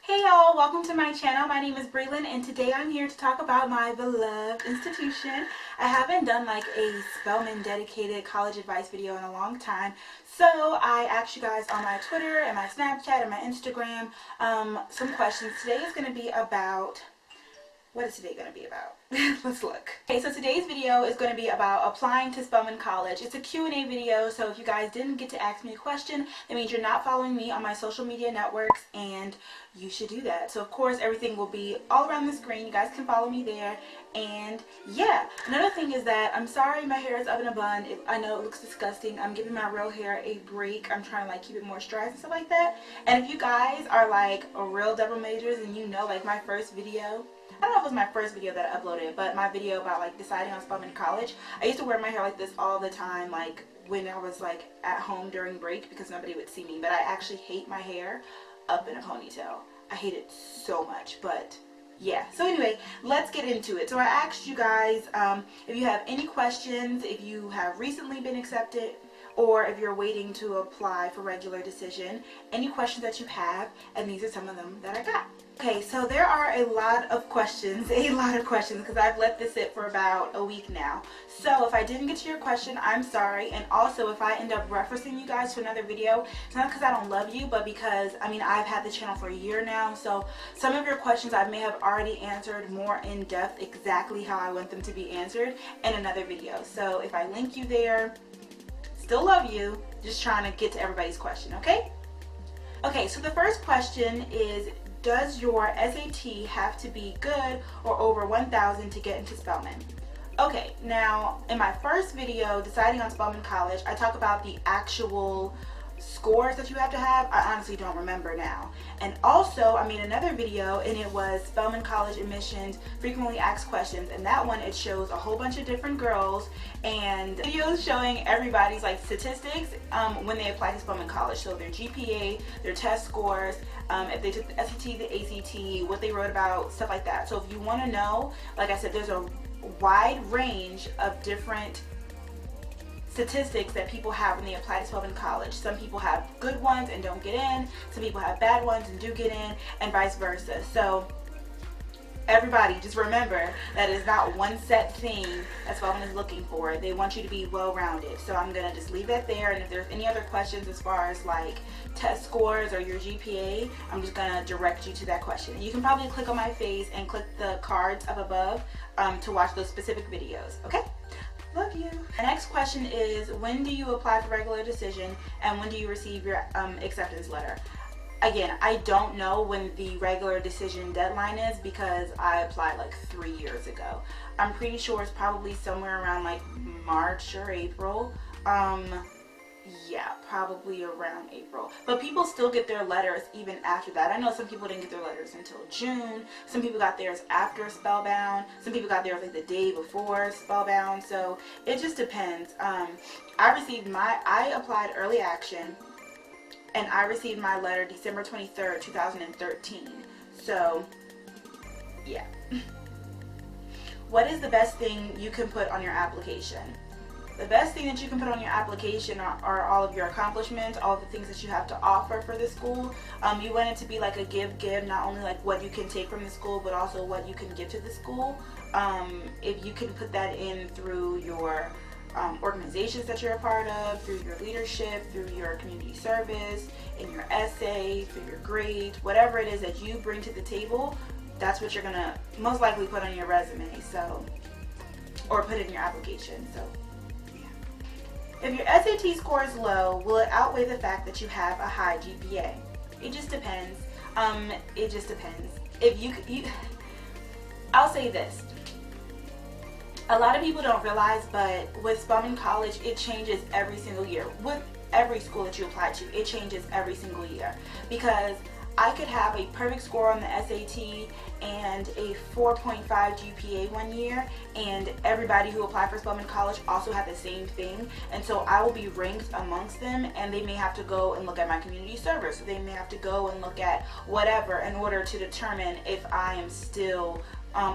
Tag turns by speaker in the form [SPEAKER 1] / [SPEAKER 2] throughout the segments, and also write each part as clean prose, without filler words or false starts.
[SPEAKER 1] Hey y'all, welcome to my channel. My name is Brelynn and today I'm here to talk about my beloved institution. I haven't done like a Spelman dedicated college advice video in a long time, so I asked you guys on my Twitter and my Snapchat and my Instagram some questions. Today is going to be about, what is today going to be about? Let's look. Okay, so today's video is going to be about applying to Spelman College. It's a Q&A video, so if you guys didn't get to ask me a question, that means you're not following me on my social media networks, and you should do that. So of course everything will be all around the screen. You guys can follow me there. And yeah, another thing is that I'm sorry my hair is up in a bun. I know it looks disgusting. I'm giving my real hair a break. I'm trying to like keep it moisturized and stuff like that. And if you guys are like a real double majors and you know like my first video, I don't know if it was my first video that I uploaded, but my video about like deciding on Spelman College, I used to wear my hair like this all the time, like when I was like at home during break because nobody would see me. But I actually hate my hair up in a ponytail. I hate it so much, but yeah. So anyway, let's get into it. So I asked you guys if you have any questions, if you have recently been accepted, or if you're waiting to apply for regular decision, any questions that you have, and these are some of them that I got. Okay, so there are a lot of questions, because I've let this sit for about a week now. So if I didn't get to your question, I'm sorry. And also if I end up referencing you guys to another video, it's not because I don't love you, but because, I mean, I've had the channel for a year now. So some of your questions I may have already answered more in depth, exactly how I want them to be answered in another video. So if I link you there, still love you, just trying to get to everybody's question, okay? Okay, so the first question is, does your SAT have to be good or over 1,000 to get into Spelman? Okay, now in my first video, deciding on Spelman College, I talk about the actual scores that you have to have. I honestly don't remember now. And also I made another video and it was Spelman College admissions frequently asked questions, and that one, it shows a whole bunch of different girls and videos showing everybody's like statistics when they apply to Spelman College. So their GPA, their test scores, if they took the SAT, the ACT, what they wrote about, stuff like that. So if you want to know, like I said, there's a wide range of different statistics that people have when they apply to Spelman College. Some people have good ones and don't get in, some people have bad ones and do get in, and vice versa. So everybody just remember that it's not one set thing that Spelman is looking for. They want you to be well-rounded. So I'm gonna just leave that there, and if there's any other questions as far as like test scores or your GPA, I'm just gonna direct you to that question. You can probably click on my face and click the cards up above to watch those specific videos, okay? Love you. The next question is, when do you apply for regular decision and when do you receive your acceptance letter? Again, I don't know when the regular decision deadline is because I applied like 3 years ago. I'm pretty sure it's probably somewhere around like March or April. Yeah, probably around April. But people still get their letters even after that. I know some people didn't get their letters until June. Some people got theirs after Spellbound. Some people got theirs like the day before Spellbound. So it just depends. I applied early action, and I received my letter December 23rd, 2013. So yeah. What is the best thing you can put on your application? The best thing that you can put on your application are all of your accomplishments, all of the things that you have to offer for the school. You want it to be like a give, not only like what you can take from the school, but also what you can give to the school. If you can put that in through your organizations that you're a part of, through your leadership, through your community service, in your essay, through your grades, whatever it is that you bring to the table, that's what you're gonna most likely put on your resume, so, or put in your application. So if your SAT score is low, will it outweigh the fact that you have a high GPA? It just depends. It just depends. If you I'll say this. A lot of people don't realize, but with Spelman College, it changes every single year. With every school that you apply to, it changes every single year. Because I could have a perfect score on the SAT and a 4.5 GPA one year, and everybody who applied for Spelman College also had the same thing, and so I will be ranked amongst them, and they may have to go and look at my community service, so they may have to go and look at whatever in order to determine if I am still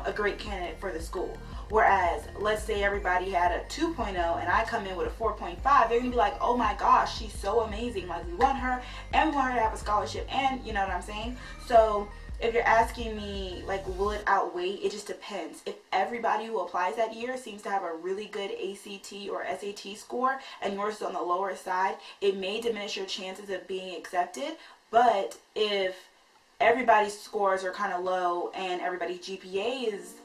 [SPEAKER 1] a great candidate for the school. Whereas, let's say everybody had a 2.0 and I come in with a 4.5, they're gonna be like, oh my gosh, she's so amazing. Like, we want her, and we want her to have a scholarship, and you know what I'm saying? So if you're asking me, like, will it outweigh, it just depends. If everybody who applies that year seems to have a really good ACT or SAT score and yours is on the lower side, it may diminish your chances of being accepted. But if everybody's scores are kind of low and everybody's GPA is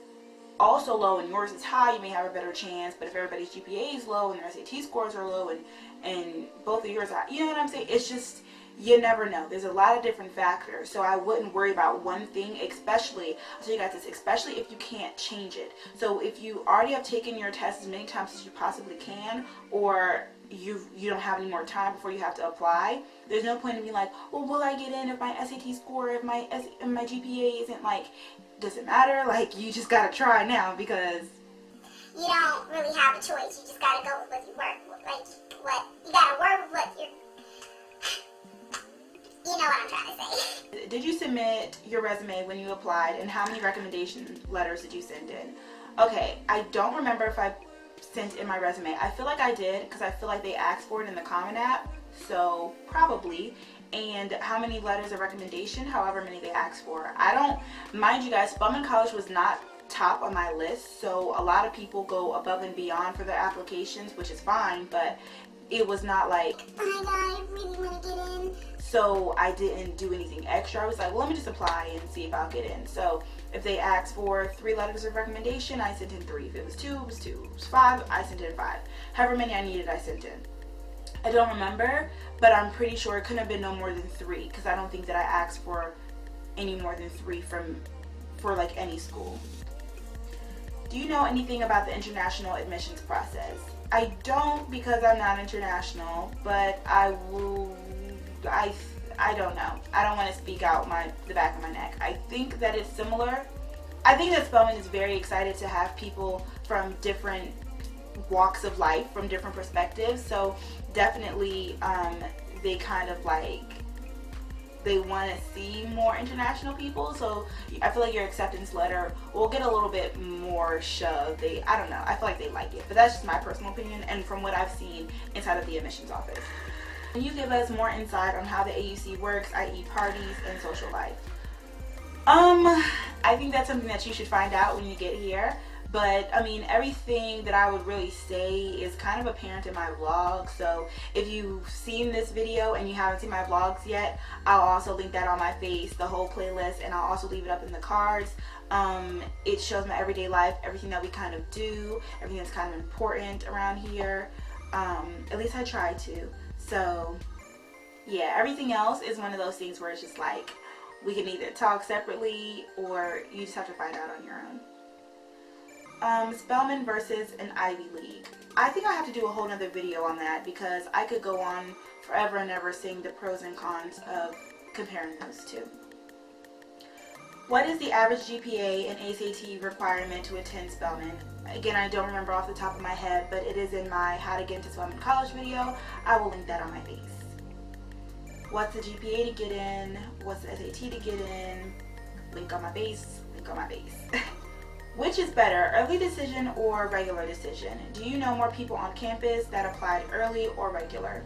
[SPEAKER 1] also low and yours is high, you may have a better chance. But if everybody's GPA is low and their SAT scores are low and both of yours are, you know what I'm saying? It's just, you never know. There's a lot of different factors. So I wouldn't worry about one thing, especially, I'll tell you guys this, especially if you can't change it. So if you already have taken your test as many times as you possibly can, or you don't have any more time before you have to apply, there's no point in being like, well, will I get in if my SAT score, if my GPA isn't, like, does it matter? Like, you just gotta try now, because
[SPEAKER 2] you don't really have a choice. You just gotta go with what you work, like, what you gotta work with what you're, you know what I'm trying to say.
[SPEAKER 1] Did you submit your resume when you applied, and how many recommendation letters did you send in? Okay, I don't remember if I sent in my resume. I feel like I did, because I feel like they asked for it in the Common App, so probably. And how many letters of recommendation? However many they asked for. I don't, mind you guys, Spelman College was not top on my list, so a lot of people go above and beyond for their applications, which is fine, but it was not like,
[SPEAKER 2] oh my god, I really want to get in.
[SPEAKER 1] So I didn't do anything extra. I was like, well, let me just apply and see if I'll get in. So if they asked for 3 letters of recommendation, I sent in 3. If it was 2, it was 2. If it was 5, I sent in 5. However many I needed, I sent in. I don't remember, but I'm pretty sure it couldn't have been no more than 3, because I don't think that I asked for any more than 3 for like any school. Do you know anything about the international admissions process? I don't, because I'm not international, but I will. I don't know. I don't want to speak out the back of my neck. I think that it's similar. I think that Spelman is very excited to have people from different walks of life, from different perspectives. So definitely they kind of like, they want to see more international people. So I feel like your acceptance letter will get a little bit more shoved. I don't know. I feel like they like it. But that's just my personal opinion and from what I've seen inside of the admissions office. Can you give us more insight on how the AUC works, i.e. parties and social life? I think that's something that you should find out when you get here. But I mean, everything that I would really say is kind of apparent in my vlog. So if you've seen this video and you haven't seen my vlogs yet, I'll also link that on my face, the whole playlist, and I'll also leave it up in the cards. It shows my everyday life, everything that we kind of do, everything that's kind of important around here. At least I try to. So yeah, everything else is one of those things where it's just like, we can either talk separately or you just have to find out on your own. Spelman versus an Ivy League. I think I have to do a whole nother video on that, because I could go on forever and ever saying the pros and cons of comparing those two. What is the average GPA and ACT requirement to attend Spelman? Again, I don't remember off the top of my head, but it is in my How to Get into Spelman College video. I will link that on my face. What's the GPA to get in? What's the SAT to get in? Link on my face. Link on my face. Which is better, early decision or regular decision? Do you know more people on campus that applied early or regular?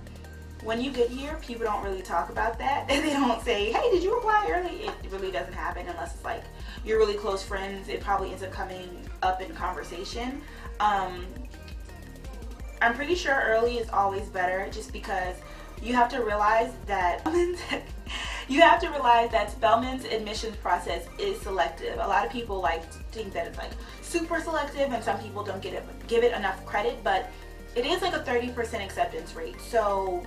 [SPEAKER 1] When you get here, people don't really talk about that. They don't say, hey, did you apply early? It really doesn't happen unless it's like you're really close friends. It probably ends up coming up in conversation. I'm pretty sure early is always better, just because you have to realize that Spelman's admissions process is selective. A lot of people like think that it's like super selective, and some people don't give it enough credit, but it is like a 30% acceptance rate. So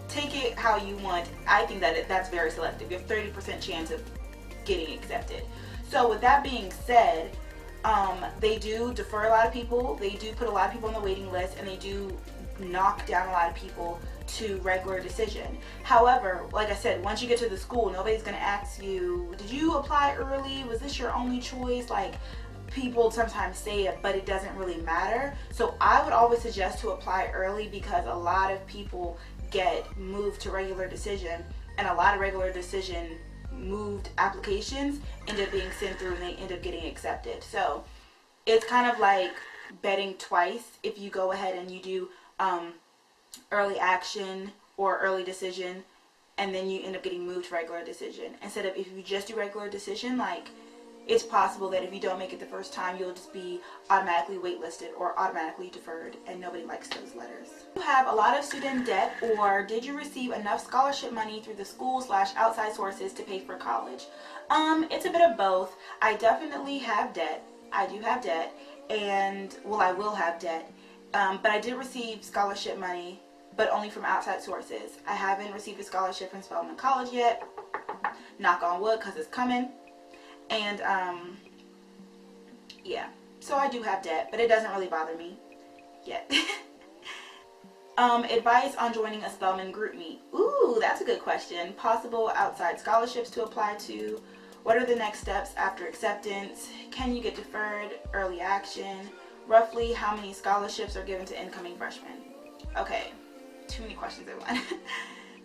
[SPEAKER 1] take it how you want. I think that that's very selective. You have 30% chance of getting accepted. So with that being said, they do defer a lot of people. They do put a lot of people on the waiting list, and they do knock down a lot of people to regular decision. However, like I said, once you get to the school, nobody's going to ask you, did you apply early? Was this your only choice? Like, people sometimes say it, but it doesn't really matter. So I would always suggest to apply early, because a lot of people get moved to regular decision, and a lot of regular decision moved applications end up being sent through and they end up getting accepted. So it's kind of like betting twice if you go ahead and you do early action or early decision, and then you end up getting moved to regular decision. Instead of if you just do regular decision, like, it's possible that if you don't make it the first time, you'll just be automatically waitlisted or automatically deferred, and nobody likes those letters. Do you have a lot of student debt, or did you receive enough scholarship money through the school/outside sources to pay for college? It's a bit of both. I definitely have debt. I do have debt, and, well, I will have debt. But I did receive scholarship money, but only from outside sources. I haven't received a scholarship from Spelman College yet. Knock on wood, because it's coming. And, yeah. So I do have debt, but it doesn't really bother me yet. Advice on joining a Spelman group meet. Ooh, that's a good question. Possible outside scholarships to apply to. What are the next steps after acceptance? Can you get deferred? Early action? Roughly how many scholarships are given to incoming freshmen? Okay, too many questions at once.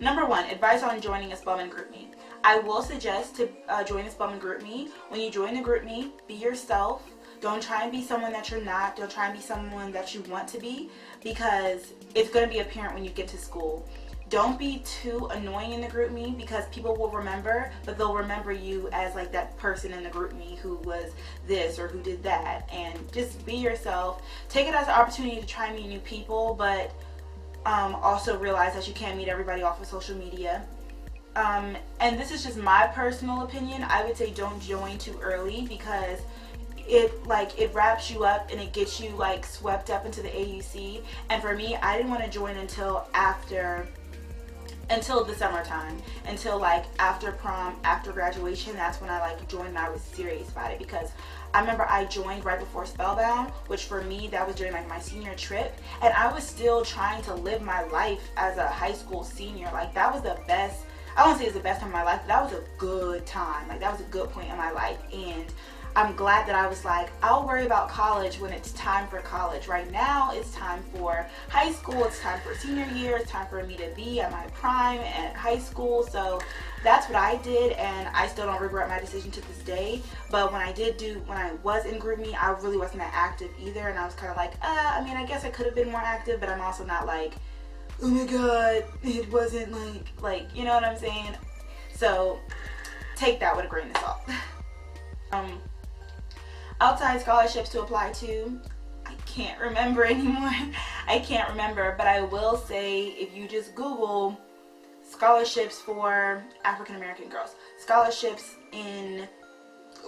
[SPEAKER 1] Number one, advice on joining a Spelman group meet. I will suggest to join a Spelman group meet. When you join a group meet, be yourself. Don't try and be someone that you're not. Don't try and be someone that you want to be, because it's going to be apparent when you get to school. Don't be too annoying in the group meet, because people will remember, but they'll remember you as like that person in the group meet who was this or who did that. And just be yourself. Take it as an opportunity to try and meet new people, but also realize that you can't meet everybody off of social media. And this is just my personal opinion. I would say don't join too early, because it wraps you up and it gets you like swept up into the AUC. And for me, I didn't want to join until the summertime, until like after prom, after graduation. That's when I like joined and I was serious about it, because I remember I joined right before Spellbound, which for me, that was during like my senior trip, and I was still trying to live my life as a high school senior. Like, that was the best, I won't say it's the best time of my life, but that was a good time. Like, that was a good point in my life, and I'm glad that I was like, I'll worry about college when it's time for college. Right now, it's time for high school. It's time for senior year. It's time for me to be at my prime at high school. So that's what I did, and I still don't regret my decision to this day. But when I was in group meet, I really wasn't that active either, and I was kind of like, I mean, I guess I could have been more active, but I'm also not like, oh my god, it wasn't like, you know what I'm saying? So take that with a grain of salt. Outside scholarships to apply to, I can't remember anymore. I can't remember, but I will say, if you just Google scholarships for African American girls, scholarships in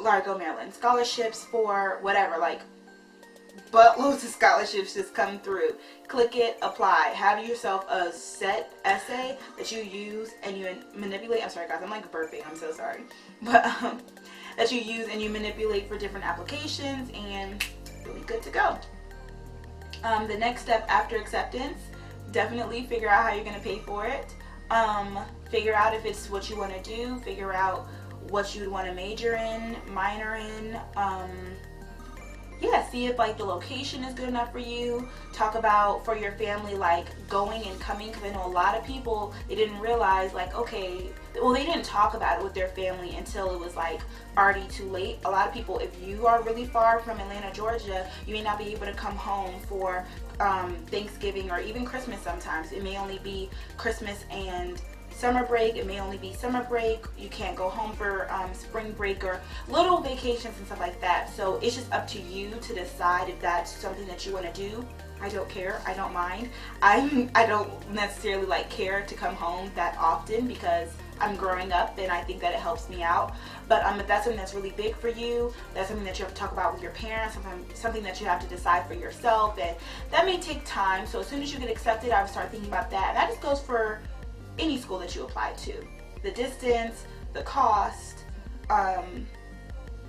[SPEAKER 1] Largo, Maryland, scholarships for whatever, like buttloads of scholarships just come through. Click it, apply. Have yourself a set essay that you use and you manipulate. I'm sorry guys, I'm like burping, I'm so sorry. But that you use and you manipulate for different applications, and you'll be good to go. The next step after acceptance, definitely figure out how you're going to pay for it. Figure out if it's what you want to do. Figure out what you would want to major in, minor in. Yeah, see if like the location is good enough for you. Talk about for your family, like going and coming, because I know a lot of people, they didn't realize like, okay, well, they didn't talk about it with their family until it was like already too late. A lot of people, if you are really far from Atlanta, Georgia, you may not be able to come home for Thanksgiving or even Christmas. Sometimes it may only be Christmas and summer break. It may only be summer break. You can't go home for spring break or little vacations and stuff like that. So it's just up to you to decide if that's something that you want to do. I don't care. I don't mind. I don't necessarily like care to come home that often, because I'm growing up and I think that it helps me out. But if that's something that's really big for you, that's something that you have to talk about with your parents, something that you have to decide for yourself, and that may take time. So as soon as you get accepted, I would start thinking about that. And that just goes for any school that you apply to. The distance, the cost,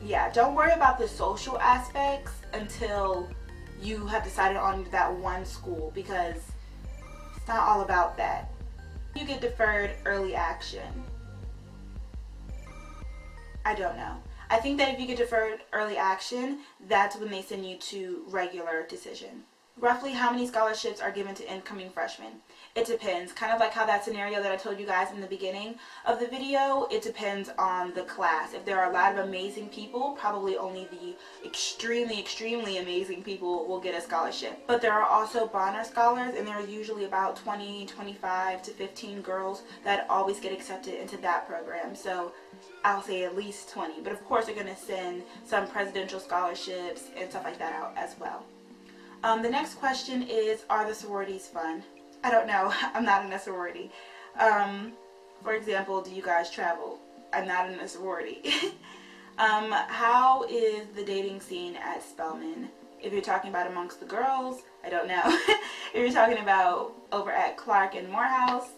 [SPEAKER 1] yeah, don't worry about the social aspects until you have decided on that one school, because it's not all about that. You get deferred early action. I don't know. I think that if you get deferred early action, that's when they send you to regular decision. roughly how many scholarships are given to incoming freshmen? It depends. Kind of like how that scenario that I told you guys in the beginning of the video, it depends on the class. If there are a lot of amazing people, probably only the extremely, extremely amazing people will get a scholarship. But there are also honor scholars, and there are usually about 20, 25 to 15 girls that always get accepted into that program. So I'll say at least 20. But of course, they're going to send some presidential scholarships and stuff like that out as well. The next question is, are the sororities fun? I don't know. I'm not in a sorority. For example, do you guys travel? I'm not in a sorority. How is the dating scene at Spelman? If you're talking about amongst the girls, I don't know. If you're talking about over at Clark and Morehouse,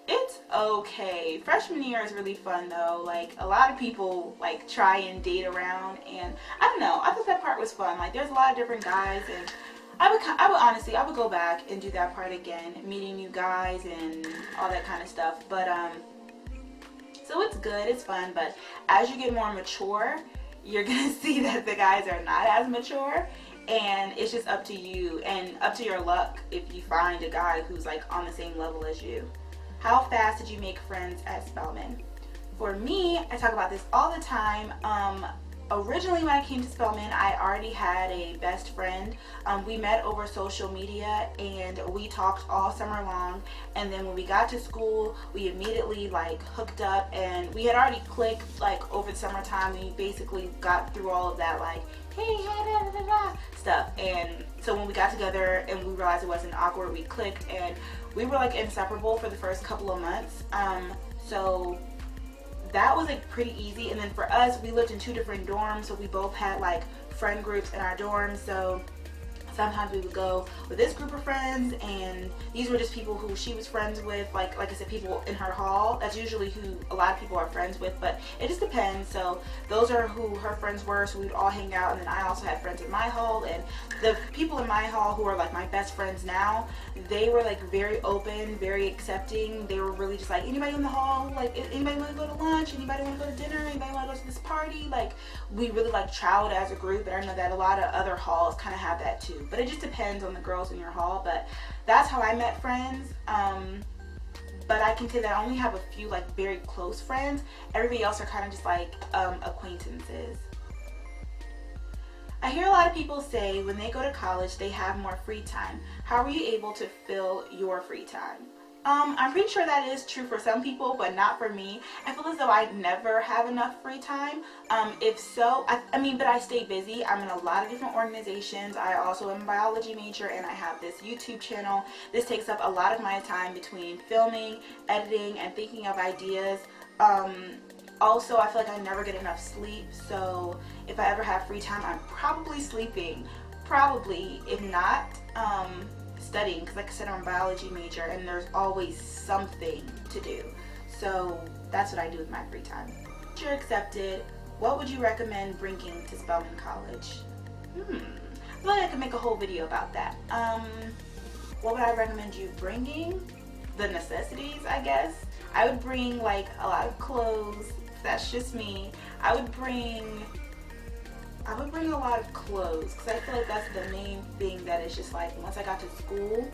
[SPEAKER 1] it's okay. Freshman year is really fun though. Like, a lot of people like try and date around, and I don't know. I thought that part was fun. Like, there's a lot of different guys, and I would honestly, I would go back and do that part again, meeting new guys and all that kind of stuff. But so it's good, it's fun. But as you get more mature, you're gonna see that the guys are not as mature, and it's just up to you and up to your luck if you find a guy who's like on the same level as you. How fast did you make friends at Spelman? For me, I talk about this all the time. Originally when I came to Spelman, I already had a best friend. We met over social media and we talked all summer long, and then when we got to school, we immediately like hooked up, and we had already clicked like over the summertime. We basically got through all of that like, hey, blah, blah, blah, stuff. And so when we got together and we realized it wasn't awkward, we clicked, and we were like inseparable for the first couple of months. So that was like pretty easy. And then for us, we lived in 2 different dorms, so we both had like friend groups in our dorms. So sometimes we would go with this group of friends, and these were just people who she was friends with, like I said, people in her hall. That's usually who a lot of people are friends with, but it just depends. So those are who her friends were, so we'd all hang out. And then I also had friends in my hall, and the people in my hall who are like my best friends now, they were like very open, very accepting. They were really just like, anybody in the hall, like anybody want to go to lunch, anybody want to go to dinner, anybody want to go to this party. Like, we really like traveled as a group, and I know that a lot of other halls kind of have that too. But it just depends on the girls in your hall. But that's how I met friends. But I can say that I only have a few like very close friends. Everybody else are kind of just like acquaintances. I hear a lot of people say when they go to college they have more free time. How are you able to fill your free time? I'm pretty sure that is true for some people, but not for me. I feel as though I never have enough free time. If so, but I stay busy. I'm in a lot of different organizations. I also am a biology major, and I have this YouTube channel. This takes up a lot of my time between filming, editing, and thinking of ideas. Also, I feel like I never get enough sleep, so if I ever have free time, I'm probably sleeping. Probably, if not, studying, because like I said, I'm a biology major and there's always something to do. So that's what I do with my free time. If you're accepted, what would you recommend bringing to Spelman College? I feel like I could make a whole video about that. What would I recommend you bringing? The necessities, I guess. I would bring like a lot of clothes. That's just me. I would bring a lot of clothes, because I feel like that's the main thing that is just like, once I got to school,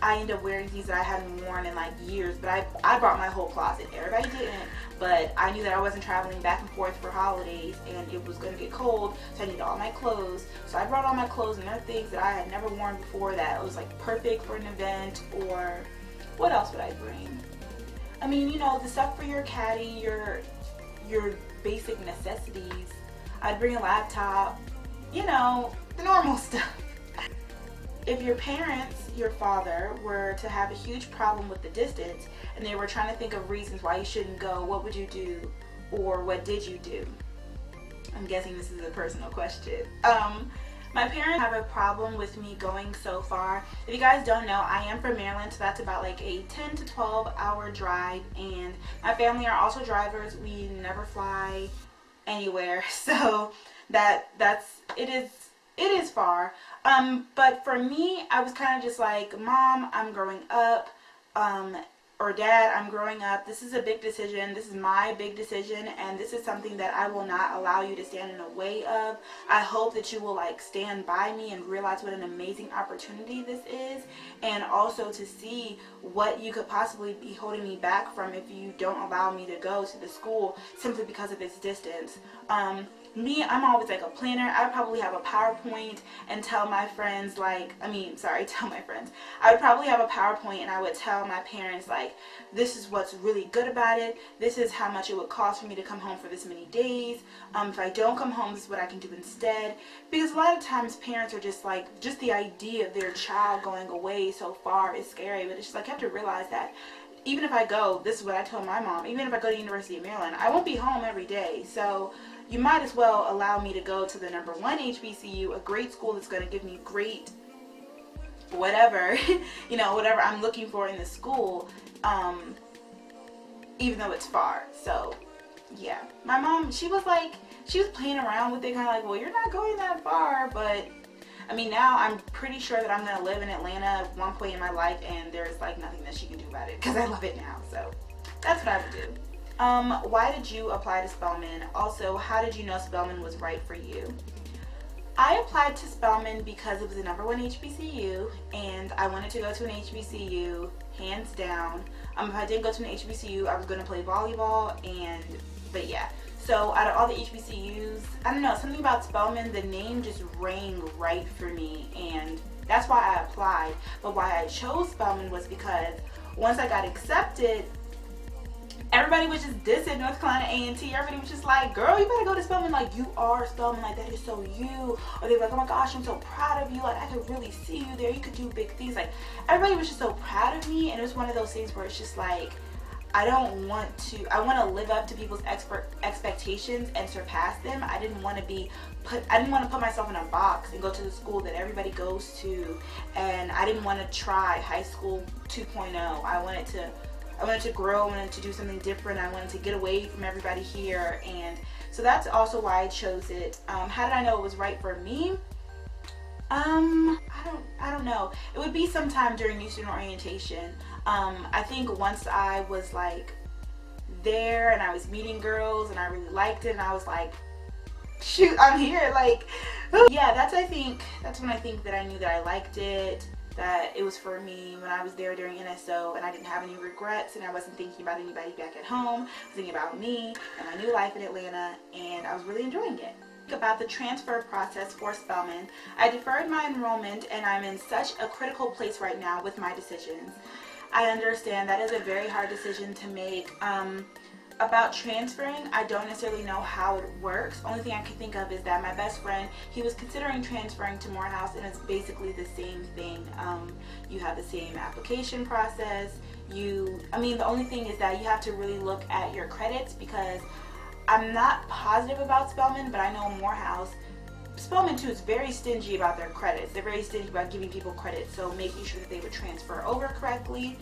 [SPEAKER 1] I ended up wearing things that I hadn't worn in like years. But I brought my whole closet. Everybody didn't, but I knew that I wasn't traveling back and forth for holidays and it was going to get cold, so I needed all my clothes. So I brought all my clothes, and there are things that I had never worn before that was like perfect for an event. Or what else would I bring? I mean, you know, the stuff for your caddy, your basic necessities. I'd bring a laptop, you know, the normal stuff. If your parents, your father, were to have a huge problem with the distance and they were trying to think of reasons why you shouldn't go, what would you do? Or what did you do? I'm guessing this is a personal question. My parents have a problem with me going so far. If you guys don't know, I am from Maryland, so that's about like a 10 to 12 hour drive, and my family are also drivers. We never fly anywhere, so it is far. But for me, I was kind of just like, Mom, I'm growing up. or Dad, I'm growing up. This is a big decision. This is my big decision, and this is something that I will not allow you to stand in the way of. I hope that you will like stand by me and realize what an amazing opportunity this is, and also to see what you could possibly be holding me back from if you don't allow me to go to the school simply because of its distance. I'm always like a planner. I would probably have a PowerPoint and tell my friends I would probably have a PowerPoint and I would tell my parents like, this is what's really good about it. This is how much it would cost for me to come home for this many days. If I don't come home, this is what I can do instead. Because a lot of times parents are just like, just the idea of their child going away so far is scary. But it's just like, you have to realize that even if I go, this is what I told my mom, even if I go to the University of Maryland, I won't be home every day. So you might as well allow me to go to the #1 HBCU, a great school that's going to give me great whatever, whatever I'm looking for in the school, even though it's far. So yeah, my mom, she was playing around with it, kind of like, well, you're not going that far. But I mean, now I'm pretty sure that I'm going to live in Atlanta at one point in my life, and there's like nothing that she can do about it because I love it now. So that's what I would do. Why did you apply to Spelman? Also, how did you know Spelman was right for you? I applied to Spelman because it was the #1 HBCU, and I wanted to go to an HBCU, hands down. If I didn't go to an HBCU, I was going to play volleyball, but yeah. So out of all the HBCUs, I don't know, something about Spelman, the name just rang right for me, and that's why I applied. But why I chose Spelman was because once I got accepted, everybody was just dissing North Carolina A&T. Everybody was just like, girl, you better go to Spelman. Like, you are Spelman. Like, that is so you. Or they were like, oh my gosh, I'm so proud of you. Like, I could really see you there. You could do big things. Like, everybody was just so proud of me. And it was one of those things where it's just like, I want to live up to people's expectations and surpass them. I didn't want to put myself in a box and go to the school that everybody goes to. And I didn't want to try high school 2.0. I wanted to grow, I wanted to do something different, I wanted to get away from everybody here, and so that's also why I chose it. How did I know it was right for me? I don't know. It would be sometime during new student orientation. I think once I was like there and I was meeting girls and I really liked it and I was like, shoot, I'm here, like, yeah, that's when I think that I knew that I liked it, that it was for me, when I was there during NSO and I didn't have any regrets and I wasn't thinking about anybody back at home. I was thinking about me and my new life in Atlanta, and I was really enjoying it. About the transfer process for Spelman, I deferred my enrollment and I'm in such a critical place right now with my decisions. I understand that is a very hard decision to make. About transferring, I don't necessarily know how it works. Only thing I can think of is that my best friend, he was considering transferring to Morehouse, and it's basically the same thing. You have the same application process. The only thing is that you have to really look at your credits, because I'm not positive about Spelman, but I know Morehouse, Spelman too is very stingy about their credits. They're very stingy about giving people credit, so making sure that they would transfer over correctly.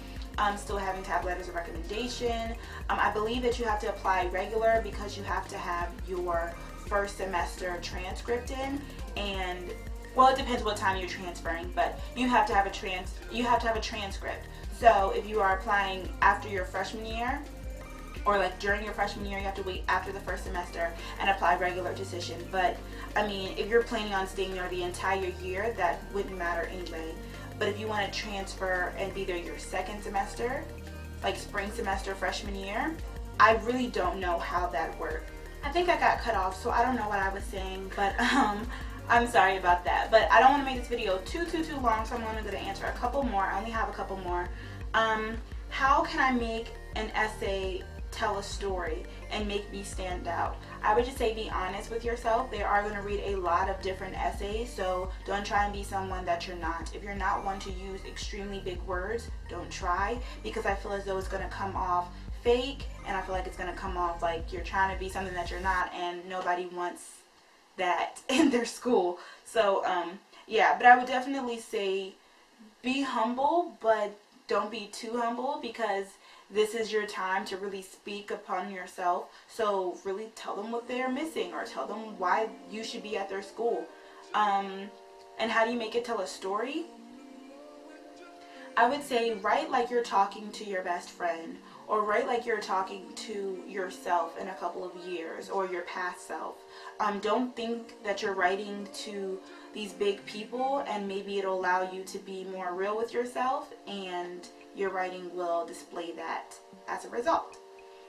[SPEAKER 1] Still having to have letters of recommendation. I believe that you have to apply regular because you have to have your first semester transcript in, and well, it depends what time you're transferring, but you have to have a transcript. So if you are applying after your freshman year, or like during your freshman year, you have to wait after the first semester and apply regular decision. But I mean, if you're planning on staying there the entire year, that wouldn't matter anyway. But if you want to transfer and be there your second semester, like spring semester, freshman year, I really don't know how that worked. I think I got cut off, so I don't know what I was saying, but I'm sorry about that. But I don't want to make this video too long, so I'm only going to answer a couple more. I only have a couple more. How can I make an essay tell a story and make me stand out? I would just say be honest with yourself. They are going to read a lot of different essays, so don't try and be someone that you're not. If you're not one to use extremely big words, don't try, because I feel as though it's going to come off fake, and I feel like it's going to come off like you're trying to be something that you're not, and nobody wants that in their school. So yeah, but I would definitely say be humble, but don't be too humble, because this is your time to really speak upon yourself. So really tell them what they're missing, or tell them why you should be at their school. And how do you make it tell a story? I would say write like you're talking to your best friend, or write like you're talking to yourself in a couple of years, or your past self. Don't think that you're writing to these big people and maybe it'll allow you to be more real with yourself, and your writing will display that as a result.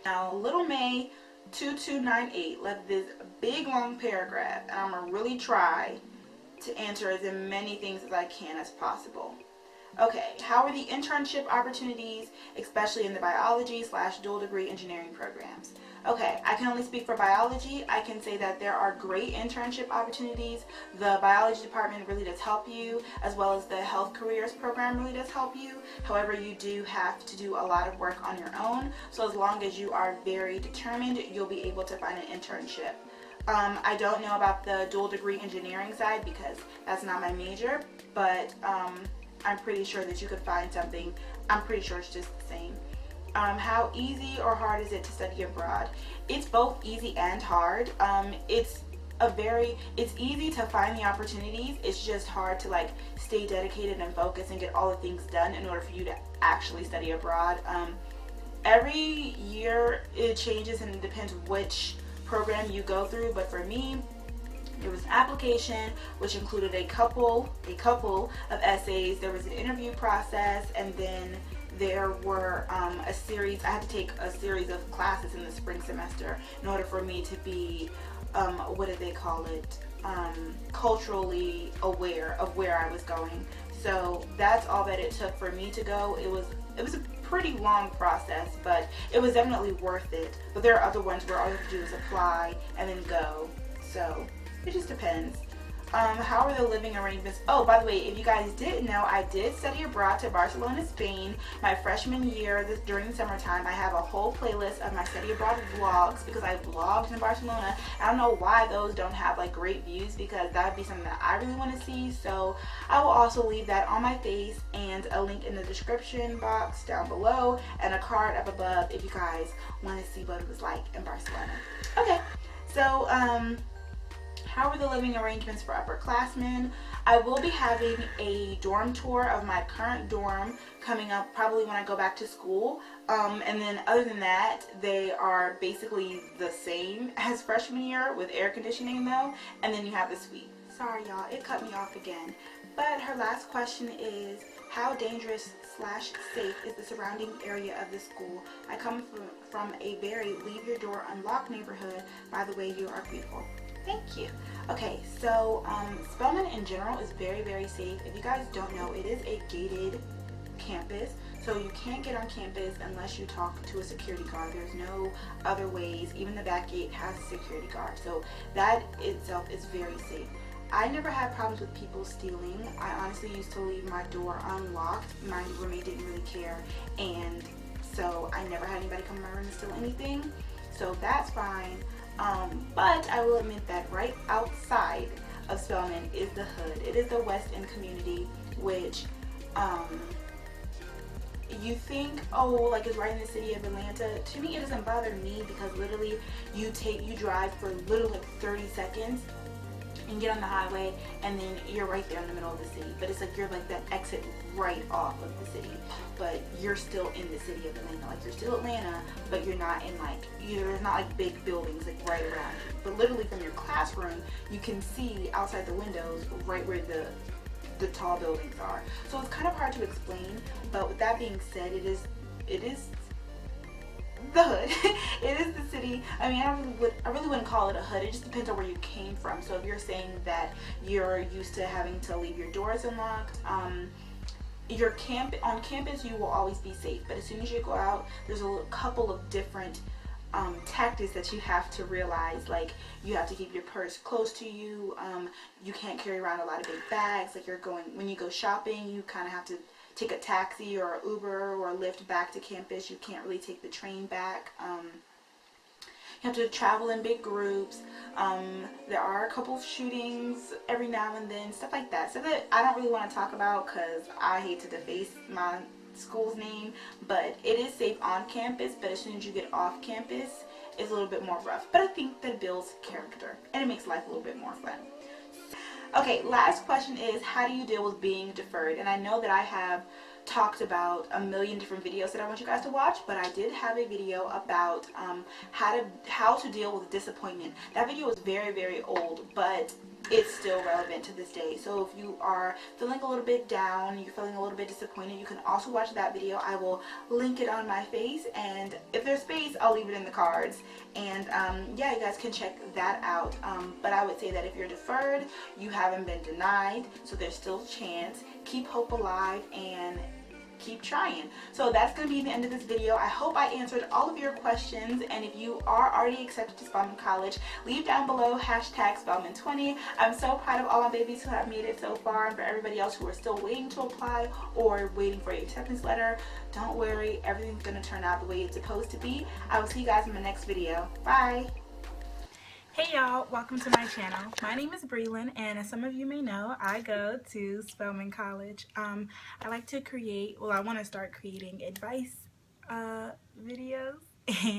[SPEAKER 1] Now, Little May 2298 left this big long paragraph, and I'm gonna really try to answer as many things as I can as possible. Okay, how are the internship opportunities, especially in the biology/dual degree engineering programs? Okay, I can only speak for biology. I can say that there are great internship opportunities. The biology department really does help you, as well as the health careers program really does help you. However, you do have to do a lot of work on your own. So as long as you are very determined, you'll be able to find an internship. I don't know about the dual degree engineering side because that's not my major, but I'm pretty sure that you could find something. I'm pretty sure it's just the same. How easy or hard is it to study abroad? It's both easy and hard. It's easy to find the opportunities. It's just hard to like stay dedicated and focus and get all the things done in order for you to actually study abroad. Every year it changes and it depends which program you go through, but for me, there was an application which included a couple of essays. There was an interview process, and then there were a series. I had to take a series of classes in the spring semester in order for me to be, what do they call it, culturally aware of where I was going. So that's all that it took for me to go. It was a pretty long process, but it was definitely worth it. But there are other ones where all you have to do is apply and then go. So it just depends. How are the living arrangements? Oh, by the way, if you guys didn't know, I did study abroad to Barcelona, Spain, my freshman year. During the summertime, I have a whole playlist of my study abroad vlogs because I vlogged in Barcelona. I don't know why those don't have like great views, because that would be something that I really want to see. So I will also leave that on my face, and a link in the description box down below, and a card up above if you guys want to see what it was like in Barcelona. Okay, so how are the living arrangements for upperclassmen? I will be having a dorm tour of my current dorm coming up probably when I go back to school. And then other than that, they are basically the same as freshman year with air conditioning though. And then you have the suite. Sorry y'all, it cut me off again. But her last question is, how dangerous/safe is the surrounding area of the school? I come from a very leave your door unlocked neighborhood. By the way, you are beautiful. Thank you. Okay, so Spelman in general is very, very safe. If you guys don't know, it is a gated campus, so you can't get on campus unless you talk to a security guard. There's no other ways. Even the back gate has a security guard, so that itself is very safe. I never had problems with people stealing. I honestly used to leave my door unlocked. My roommate didn't really care, and so I never had anybody come in my room and steal anything, so that's fine. But I will admit that right outside of Spelman is the hood. It is the West End community, which you think, oh, like it's right in the city of Atlanta. To me, it doesn't bother me because literally you drive for literally like 30 seconds and get on the highway, and then you're right there in the middle of the city. But it's like you're like that exit right off of the city, but you're still in the city of Atlanta. Like you're still Atlanta, but you're not in like, there's not like big buildings like right around you. But literally from your classroom, you can see outside the windows right where the tall buildings are. So it's kind of hard to explain. But with that being said, it is the hood. It is the city. I mean, I really wouldn't call it a hood. It just depends on where you came from. So if you're saying that you're used to having to leave your doors unlocked, on campus you will always be safe. But as soon as you go out, there's a couple of different tactics that you have to realize. Like, you have to keep your purse close to you. You can't carry around a lot of big bags. Like when you go shopping, you kind of have to take a taxi or Uber or Lyft back to campus. You can't really take the train back. You have to travel in big groups. There are a couple of shootings every now and then, stuff like that. So that I don't really want to talk about because I hate to deface my school's name. But it is safe on campus, but as soon as you get off campus, it's a little bit more rough. But I think that builds character and it makes life a little bit more fun. Okay, last question is, how do you deal with being deferred? And I know that I have talked about a million different videos that I want you guys to watch, but I did have a video about how to deal with disappointment. That video is very, very old, but it's still relevant to this day. So if you are feeling a little bit down, you're feeling a little bit disappointed, you can also watch that video. I will link it on my face, and if there's space, I'll leave it in the cards. And yeah, you guys can check that out. But I would say that if you're deferred, you haven't been denied, so there's still a chance. Keep hope alive and keep trying. So that's going to be the end of this video. I hope I answered all of your questions, and if you are already accepted to Spelman College, leave down below #Spelman20. I'm so proud of all my babies who have made it so far, and for everybody else who are still waiting to apply or waiting for your acceptance letter, don't worry, everything's going to turn out the way it's supposed to be. I will see you guys in my next video. Bye! Hey y'all, welcome to my channel. My name is Brelynn, and as some of you may know, I go to Spelman College. I like to create, well, I want to start creating advice videos.